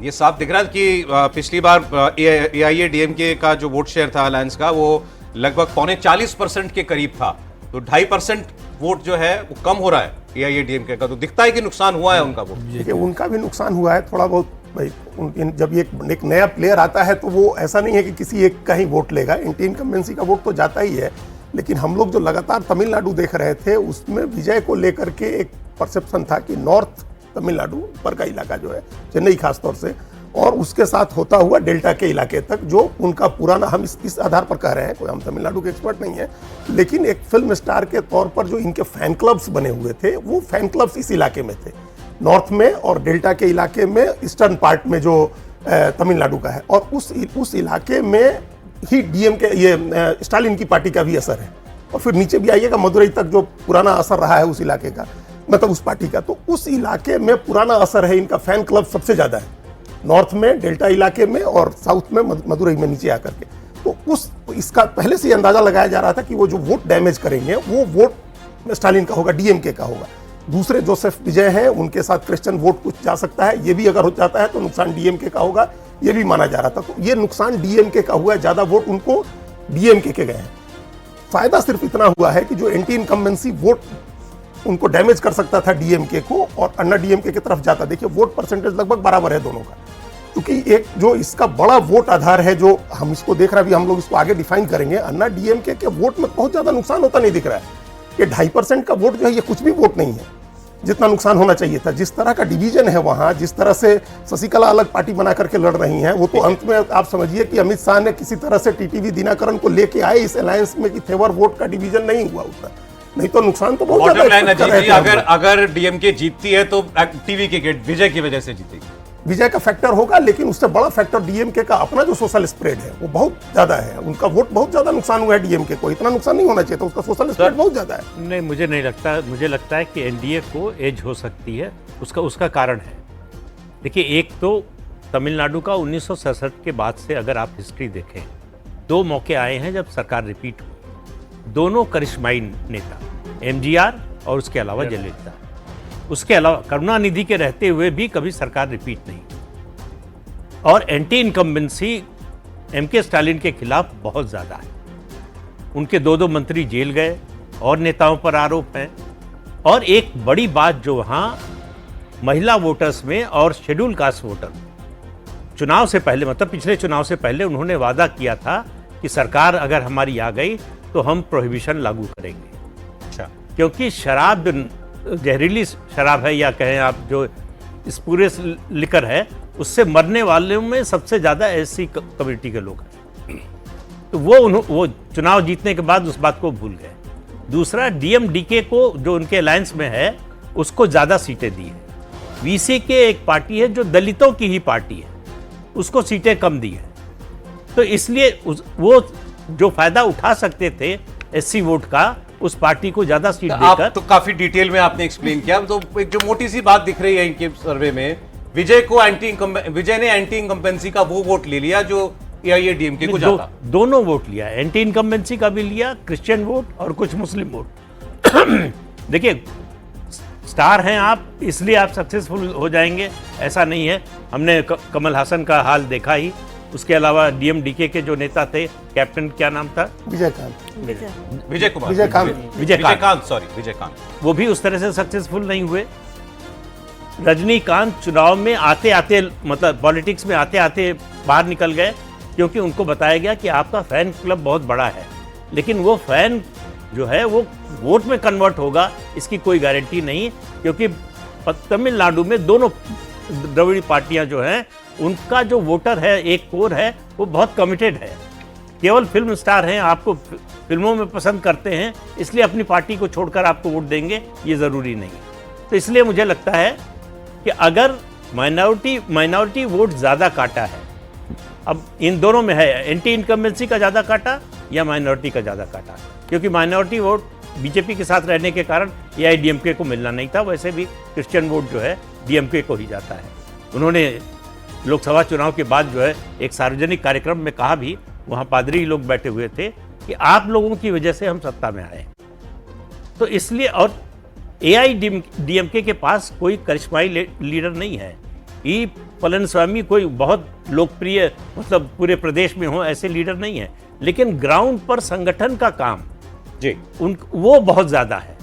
ये साफ दिख रहा है कि पिछली बार AIADMK का जो वोट शेयर था अलायंस का, वो लगभग 40% के करीब था। तो 2.5% वोट जो है वो कम हो रहा है AIADMK का। तो दिखता है कि नुकसान हुआ है उनका वोट। देखिए, उनका भी नुकसान हुआ है थोड़ा बहुत भाई। जब एक नया प्लेयर आता है तो वो ऐसा नहीं है कि किसी एक का ही वोट लेगा। एंटी इनकम्बेंसी का वोट तो जाता ही है, लेकिन हम लोग जो लगातार तमिलनाडु देख रहे थे उसमें विजय को लेकर के एक परसेप्शन था कि नॉर्थ तमिलनाडु ऊपर का इलाका जो है, चेन्नई खासतौर से, और उसके साथ होता हुआ डेल्टा के इलाके तक, जो उनका पुराना, हम इस आधार पर कह रहे हैं, कोई हम तमिलनाडु के एक्सपर्ट नहीं है, लेकिन एक फिल्म स्टार के तौर पर जो इनके फैन क्लब्स बने हुए थे, वो फैन क्लब्स इस इलाके में थे, नॉर्थ में और डेल्टा के इलाके में, ईस्टर्न पार्ट में जो तमिलनाडु का है। और उस इलाके में ही DMK, ये स्टालिन की पार्टी का भी असर है। और फिर नीचे भी आइएगा मदुरई तक, जो पुराना असर रहा है उस इलाके का, मतलब उस पार्टी का, तो उस इलाके में पुराना असर है इनका। फैन क्लब सबसे ज्यादा है नॉर्थ में, डेल्टा इलाके में, और साउथ में मदुरई में नीचे आकर के। तो इसका पहले से अंदाजा लगाया जा रहा था कि वो जो वोट डैमेज करेंगे वो वोट स्टालिन का होगा, DMK का होगा। दूसरे जोसेफ विजय हैं, उनके साथ क्रिश्चियन वोट कुछ जा सकता है, ये भी अगर हो जाता है तो नुकसान DMK का होगा, ये भी माना जा रहा था। तो ये नुकसान DMK का हुआ है, ज्यादा वोट उनको DMK के गए हैं। फायदा सिर्फ इतना हुआ है कि जो एंटी इनकम्बेंसी वोट उनको डैमेज कर सकता था DMK को, और अन्ना DMK की तरफ जाता। देखिए, वोट परसेंटेज लगभग बराबर है दोनों का, क्योंकि एक जो इसका बड़ा वोट आधार है, जो हम इसको देख रहे हैं, अभी हम लोग इसको आगे डिफाइन करेंगे, अन्ना DMK के वोट में बहुत ज्यादा नुकसान होता नहीं दिख रहा है। ये 2.5% का वोट जो है, ये कुछ भी वोट नहीं है जितना नुकसान होना चाहिए था। जिस तरह का डिवीजन है वहां, जिस तरह से शशिकला अलग पार्टी बना करके लड़ रही हैं, वो तो अंत में आप समझिए कि अमित शाह ने किसी तरह से TTV दिनाकरण को लेके आए इस अलायंस में कि फेवर वोट का डिवीजन नहीं हुआ उतना, नहीं तो नुकसान तो बहुत ज्यादा। अगर DMK जीतती है तो टीवी क्रिकेट विजय की वजह से जीतेगी, विजय का फैक्टर होगा, लेकिन उससे बड़ा फैक्टर DMK का अपना जो सोशल स्प्रेड है वो बहुत ज्यादा है। उनका वोट बहुत ज्यादा नुकसान हुआ है DMK को, इतना नुकसान नहीं होना चाहिए था, उसका सोशल स्प्रेड बहुत ज्यादा है। नहीं, मुझे नहीं लगता, मुझे लगता है कि NDA को एज हो सकती है। उसका कारण है, देखिए, एक तो तमिलनाडु का 1967 के बाद से अगर आप हिस्ट्री देखें, 2 मौके आए हैं जब सरकार रिपीट हुई। दोनों करिश्माई नेता, MGR और उसके अलावा जयललिता। उसके अलावा करुणानिधि के रहते हुए भी कभी सरकार रिपीट नहीं। और एंटी इनकम्बेंसी MK स्टालिन के खिलाफ बहुत ज्यादा है। उनके 2 मंत्री जेल गए और नेताओं पर आरोप हैं। और एक बड़ी बात जो वहां महिला वोटर्स में और शेड्यूल कास्ट वोटर, चुनाव से पहले, मतलब पिछले चुनाव से पहले, उन्होंने वादा किया था कि सरकार अगर हमारी आ गई तो हम प्रोहिबिशन लागू करेंगे। अच्छा, क्योंकि शराब जहरीली शराब है, या कहें आप जो इस पूरे लिकर है, उससे मरने वालों में सबसे ज्यादा SC कम्युनिटी के लोग हैं। तो वो चुनाव जीतने के बाद उस बात को भूल गए। दूसरा, DMDK को जो उनके अलायंस में है उसको ज्यादा सीटें दी है। VCK एक पार्टी है जो दलितों की ही पार्टी है, उसको सीटें कम दी है। तो इसलिए वो जो फायदा उठा सकते थे SC वोट का, उस पार्टी को ज्यादा सीट देकर। आप तो काफी डिटेल में आपने एक्सप्लेन किया। तो एक जो मोटी सी बात दिख रही है इनके सर्वे में, विजय ने एंटी इनकम्बेंसी का वो वोट ले लिया जो AIADMK को जाता। दोनों वोट लिया, एंटी इनकम्बेंसी का भी लिया, क्रिश्चियन वोट और कुछ मुस्लिम वोट। देखिए, स्टार हैं आप, इसलिए आप सक्सेसफुल हो जाएंगे ऐसा नहीं है। हमने कमल हासन का हाल देखा ही। उसके अलावा DMDK के जो नेता थे, कैप्टन क्या नाम था, विजयकांत, वो भी उस तरह से सक्सेसफुल नहीं हुए। रजनीकांत चुनाव में आते आते, मतलब पॉलिटिक्स में आते आते बाहर निकल गए, क्योंकि उनको बताया गया कि आपका फैन क्लब बहुत बड़ा है, लेकिन वो फैन जो है वो वोट में कन्वर्ट होगा इसकी कोई गारंटी नहीं। क्योंकि तमिलनाडु में दोनों द्रविड़ पार्टियां जो हैं, उनका जो वोटर है, एक कोर है, वो बहुत कमिटेड है। केवल फिल्म स्टार हैं, आपको फिल्मों में पसंद करते हैं, इसलिए अपनी पार्टी को छोड़कर आपको वोट देंगे, ये ज़रूरी नहीं। तो इसलिए मुझे लगता है कि अगर माइनॉरिटी वोट ज़्यादा काटा है, अब इन दोनों में है, एंटी इनकम्बेंसी का ज़्यादा काटा या माइनॉरिटी का ज़्यादा काटा, क्योंकि माइनॉरिटी वोट बीजेपी के साथ रहने के कारण AIADMK को मिलना नहीं था। वैसे भी क्रिश्चियन वोट जो है DMK को ही जाता है। उन्होंने लोकसभा चुनाव के बाद जो है एक सार्वजनिक कार्यक्रम में कहा भी, वहाँ पादरी लोग बैठे हुए थे, कि आप लोगों की वजह से हम सत्ता में आए। तो इसलिए, और AIADMK के पास कोई करिश्माई लीडर नहीं है। पलनस्वामी कोई बहुत लोकप्रिय मतलब पूरे प्रदेश में हो ऐसे लीडर नहीं है, लेकिन ग्राउंड पर संगठन का काम जी वो बहुत ज्यादा है।